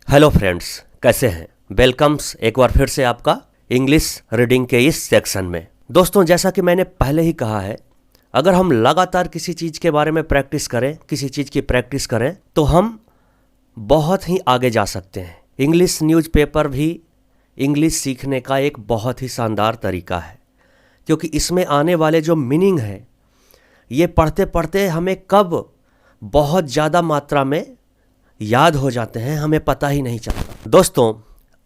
Hello friends, कैसे हैं? Welcomes एक बार फिर से आपका इंग्लिश रीडिंग के इस सेक्शन में। दोस्तों, जैसा कि मैंने पहले ही कहा है, अगर हम लगातार किसी चीज़ के बारे में प्रैक्टिस करें, किसी चीज़ की प्रैक्टिस करें, तो हम बहुत ही आगे जा सकते हैं। इंग्लिश न्यूज़पेपर भी इंग्लिश सीखने का एक बहुत ही शानदार तरीका है, क्योंकि इसमें आने वाले जो मीनिंग है, ये पढ़ते पढ़ते हमें कब बहुत ज़्यादा मात्रा में याद हो जाते हैं, हमें पता ही नहीं चलता। दोस्तों,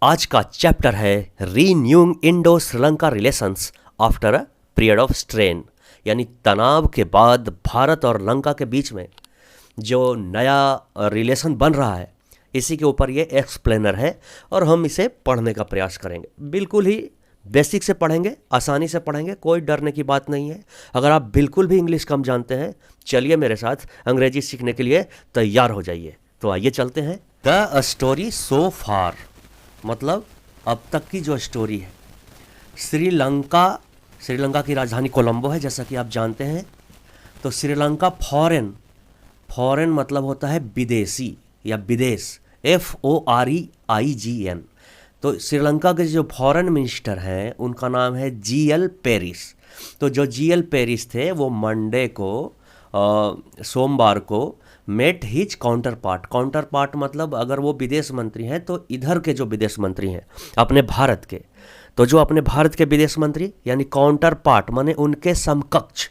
आज का चैप्टर है renewing Indo Sri Lanka relations after a period of strain, यानी तनाव के बाद भारत और लंका के बीच में जो नया रिलेशन बन रहा है, इसी के ऊपर ये एक्सप्लेनर है और हम इसे पढ़ने का प्रयास करेंगे। बिल्कुल ही बेसिक से पढ़ेंगे, आसानी से पढ़ेंगे, कोई डरने की बात नहीं है। अगर आप बिल्कुल भी इंग्लिश कम जानते हैं, चलिए मेरे साथ अंग्रेजी सीखने के लिए तैयार हो जाइए। तो आइए चलते हैं। द स्टोरी सो फार, मतलब अब तक की जो स्टोरी है। श्रीलंका की राजधानी कोलंबो है, जैसा कि आप जानते हैं। तो श्रीलंका फॉरेन मतलब होता है विदेशी या विदेश, FOREIGN। तो श्रीलंका के जो फॉरेन मिनिस्टर हैं, उनका नाम है GL पेरिस। तो जो GL पेरिस थे, वो मंडे को सोमवार को मेट हिज काउंटर पार्ट मतलब अगर वो विदेश मंत्री हैं, तो इधर के जो विदेश मंत्री हैं अपने भारत के, तो जो अपने भारत के विदेश मंत्री यानी काउंटर पार्ट माने उनके समकक्ष,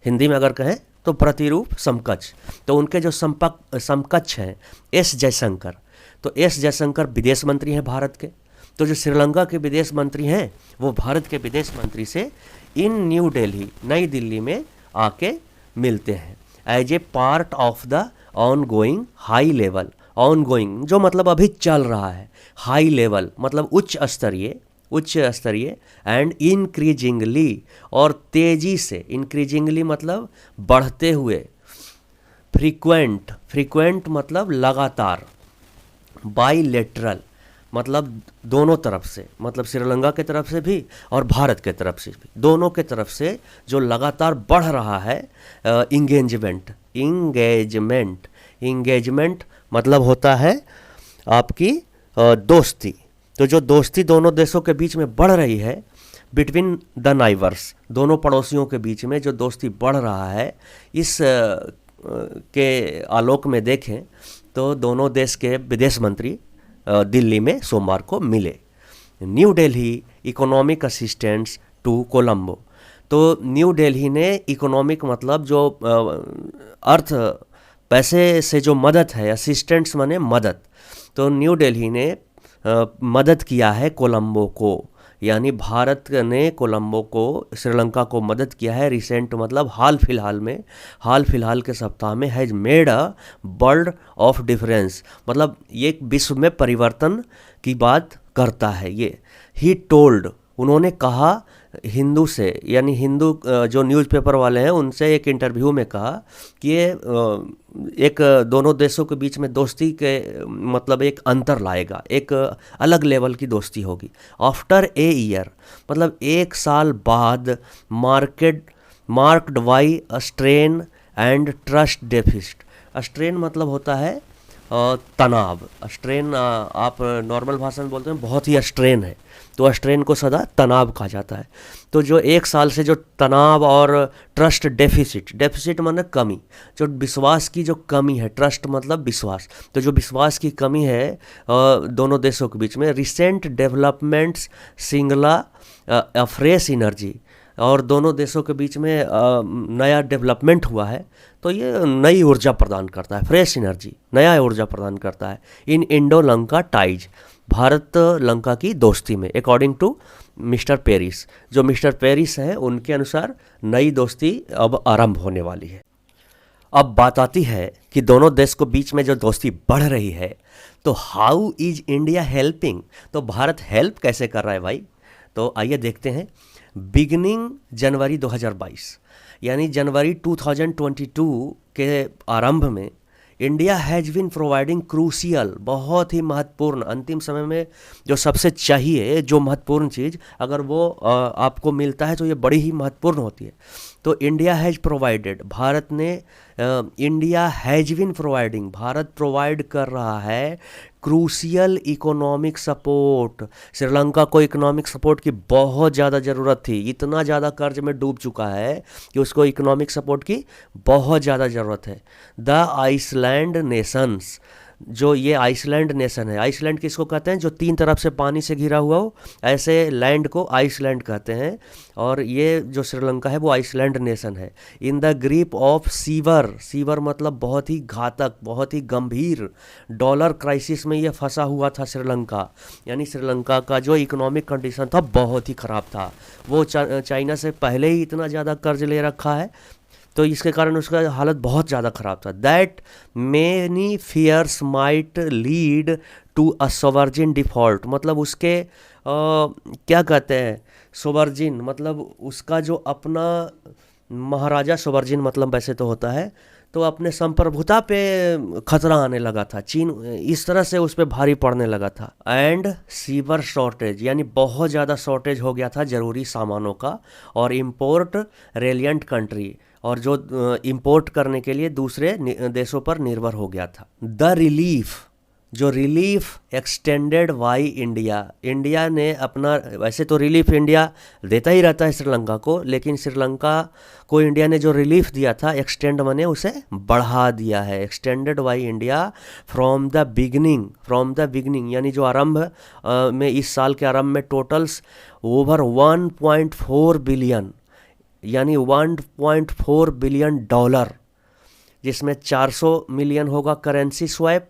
हिंदी में अगर कहें तो प्रतिरूप, समकक्ष। तो उनके जो समकक्ष हैं S जयशंकर, तो S जयशंकर विदेश मंत्री हैं भारत के। तो जो श्रीलंका के विदेश मंत्री हैं, वो भारत के विदेश मंत्री से इन न्यू दिल्ली, नई दिल्ली में आके मिलते हैं as a part of the ongoing high level. Ongoing जो मतलब अभी चल रहा है, हाई लेवल मतलब उच्च स्तरीय एंड इंक्रीजिंगली और तेजी से, इंक्रीजिंगली मतलब बढ़ते हुए, फ्रीक्वेंट मतलब लगातार, बाईलेटरल मतलब दोनों तरफ से, मतलब श्रीलंका की तरफ से भी और भारत की तरफ से भी, दोनों के तरफ से जो लगातार बढ़ रहा है इंगेजमेंट मतलब होता है आपकी दोस्ती। तो जो दोस्ती दोनों देशों के बीच में बढ़ रही है, बिटवीन द नाइबर्स, दोनों पड़ोसियों के बीच में जो दोस्ती बढ़ रहा है, इस के आलोक में देखें तो दोनों देश के विदेश मंत्री दिल्ली में सोमवार को मिले। New Delhi economic assistance to Colombo. तो न्यू दिल्ली ने इकोनॉमिक मतलब जो अर्थ, पैसे से जो मदद है, असिस्टेंट्स माने मदद, तो न्यू दिल्ली ने मदद किया है कोलंबो को, यानी भारत ने कोलंबो को, श्रीलंका को मदद किया है। रिसेंट मतलब हाल फिलहाल के सप्ताह में। Has made a world of difference मतलब ये विश्व में परिवर्तन की बात करता है ये। ही टोल्ड, उन्होंने कहा हिंदू से, यानी हिंदू जो न्यूज़पेपर वाले हैं उनसे एक इंटरव्यू में कहा कि ये एक दोनों देशों के बीच में दोस्ती के मतलब एक अंतर लाएगा, एक अलग लेवल की दोस्ती होगी। आफ्टर ए ईयर मतलब एक साल बाद, marked by a strain and trust deficit. Strain मतलब होता है तनाव। स्ट्रेन आप नॉर्मल भाषा में बोलते हैं बहुत ही स्ट्रेन है, तो स्ट्रेन को सदा तनाव कहा जाता है। तो जो एक साल से जो तनाव और ट्रस्ट डेफिसिट मतलब कमी, जो विश्वास की जो कमी है, ट्रस्ट मतलब विश्वास, तो जो विश्वास की कमी है दोनों देशों के बीच में। रिसेंट डेवलपमेंट्स सिंगला अ फ्रेश एनर्जी, और दोनों देशों के बीच में नया डेवलपमेंट हुआ है, तो ये नई ऊर्जा प्रदान करता है, फ्रेश एनर्जी, नया ऊर्जा प्रदान करता है। इन इंडो लंका टाइज, भारत लंका की दोस्ती में, अकॉर्डिंग टू मिस्टर पेरिस। जो मिस्टर पेरिस हैं उनके अनुसार नई दोस्ती अब आरंभ होने वाली है। अब बात आती है कि दोनों देश को बीच में जो दोस्ती बढ़ रही है, तो हाउ इज इंडिया हेल्पिंग, तो भारत हेल्प कैसे कर रहा है भाई? तो आइए देखते हैं। बिगिनिंग जनवरी 2022 यानी जनवरी 2022 के आरंभ में India has been providing crucial, बहुत ही महत्वपूर्ण, अंतिम समय में जो सबसे चाहिए, जो महत्वपूर्ण चीज़ अगर वो आपको मिलता है तो ये बड़ी ही महत्वपूर्ण होती है। तो इंडिया हैज़ प्रोवाइडेड, भारत ने, India has been providing, Bharat provide कर रहा है क्रूशियल इकोनॉमिक सपोर्ट। श्रीलंका को इकोनॉमिक सपोर्ट की बहुत ज़्यादा ज़रूरत थी, इतना ज़्यादा कर्ज में डूब चुका है कि उसको इकोनॉमिक सपोर्ट की बहुत ज़्यादा ज़रूरत है। द आइसलैंड नेशंस, जो ये आइसलैंड नेशन है, आइसलैंड किसको कहते हैं, जो तीन तरफ से पानी से घिरा हुआ हो, ऐसे लैंड को आइसलैंड कहते हैं। और ये जो श्रीलंका है वो आइसलैंड नेशन है। In the grip of sewer, sewer मतलब बहुत ही घातक, बहुत ही गंभीर डॉलर क्राइसिस में ये फंसा हुआ था श्रीलंका। यानी श्रीलंका का जो इकोनॉमिक कंडीशन था बहुत ही ख़राब था, वो चाइना से पहले ही इतना ज़्यादा कर्ज ले रखा है, तो इसके कारण उसका हालत बहुत ज़्यादा ख़राब था। That many fears might lead to a sovereign default, मतलब उसके क्या कहते हैं, सोवर्जिन मतलब उसका जो अपना महाराजा, सोवर्जिन मतलब वैसे तो होता है, तो अपने संप्रभुता पे खतरा आने लगा था, चीन इस तरह से उस पर भारी पड़ने लगा था। एंड सीवर शॉर्टेज, यानी बहुत ज़्यादा शॉर्टेज हो गया था ज़रूरी सामानों का, और इम्पोर्ट रेलियंट कंट्री, और जो इंपोर्ट करने के लिए दूसरे देशों पर निर्भर हो गया था। द रिलीफ, जो relief extended by India, India ने अपना, वैसे तो रिलीफ इंडिया देता ही रहता है श्रीलंका को, लेकिन श्रीलंका को इंडिया ने जो रिलीफ दिया था, एक्सटेंड माने उसे बढ़ा दिया है। Extended by India from the beginning, यानी जो आरंभ में, इस साल के आरंभ में टोटल्स ओवर 1.4 बिलियन, यानी 1.4 बिलियन डॉलर, जिसमें 400 मिलियन होगा करेंसी स्वैप,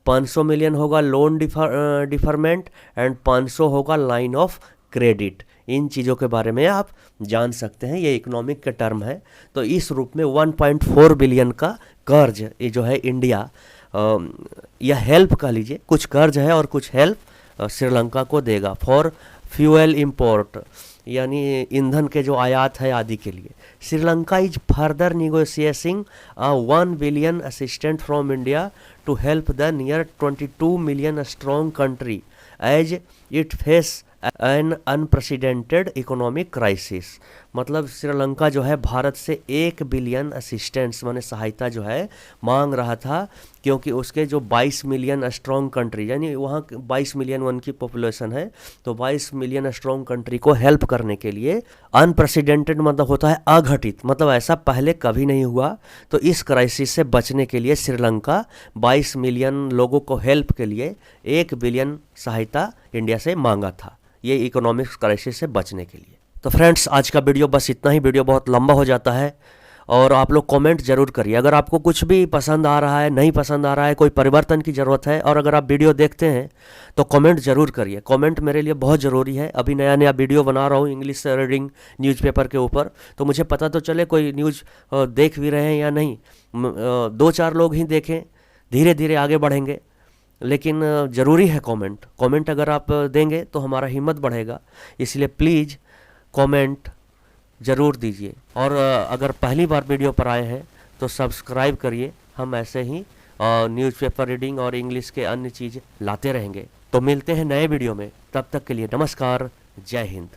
500 मिलियन होगा लोन डिफरमेंट एंड 500 होगा लाइन ऑफ क्रेडिट। इन चीज़ों के बारे में आप जान सकते हैं, ये इकोनॉमिक के टर्म है। तो इस रूप में 1.4 बिलियन का कर्ज ये जो है इंडिया, या हेल्प कह लीजिए, कुछ कर्ज है और कुछ हेल्प श्रीलंका को देगा फॉर फ्यूल इम्पोर्ट, यानी ईंधन के जो आयात है आदि के लिए। Sri Lanka is further negotiating a 1 billion assistant from India to help the near 22 million strong country as it face an unprecedented economic crisis. मतलब श्रीलंका जो है भारत से 1 बिलियन असिस्टेंस माने सहायता जो है मांग रहा था, क्योंकि उसके जो 22 मिलियन स्ट्रॉन्ग कंट्री, यानी वहाँ 22 मिलियन उनकी पॉपुलेशन है, तो 22 मिलियन स्ट्रॉन्ग कंट्री को हेल्प करने के लिए, अनप्रेसिडेंटेड मतलब होता है अघटित, मतलब ऐसा पहले कभी नहीं हुआ। तो इस क्राइसिस से बचने के लिए श्रीलंका 22 मिलियन लोगों को हेल्प के लिए 1 बिलियन सहायता इंडिया से मांगा था, ये इकोनॉमिक्स क्राइसिस से बचने के लिए। तो फ्रेंड्स, आज का वीडियो बस इतना ही, वीडियो बहुत लंबा हो जाता है, और आप लोग कमेंट जरूर करिए अगर आपको कुछ भी पसंद आ रहा है, नहीं पसंद आ रहा है, कोई परिवर्तन की ज़रूरत है, और अगर आप वीडियो देखते हैं तो कमेंट जरूर करिए। कमेंट मेरे लिए बहुत ज़रूरी है। अभी नया नया वीडियो बना रहा हूँ इंग्लिश रीडिंग न्यूज़पेपर के ऊपर, तो मुझे पता तो चले कोई न्यूज़ देख भी रहे हैं या नहीं। 2-4 लोग ही देखें, धीरे धीरे आगे बढ़ेंगे, लेकिन ज़रूरी है कमेंट अगर आप देंगे तो हमारा हिम्मत बढ़ेगा, इसलिए प्लीज़ कमेंट ज़रूर दीजिए। और अगर पहली बार वीडियो पर आए हैं तो सब्सक्राइब करिए, हम ऐसे ही न्यूज़पेपर रीडिंग और इंग्लिश के अन्य चीज़ लाते रहेंगे। तो मिलते हैं नए वीडियो में, तब तक के लिए नमस्कार, जय हिंद।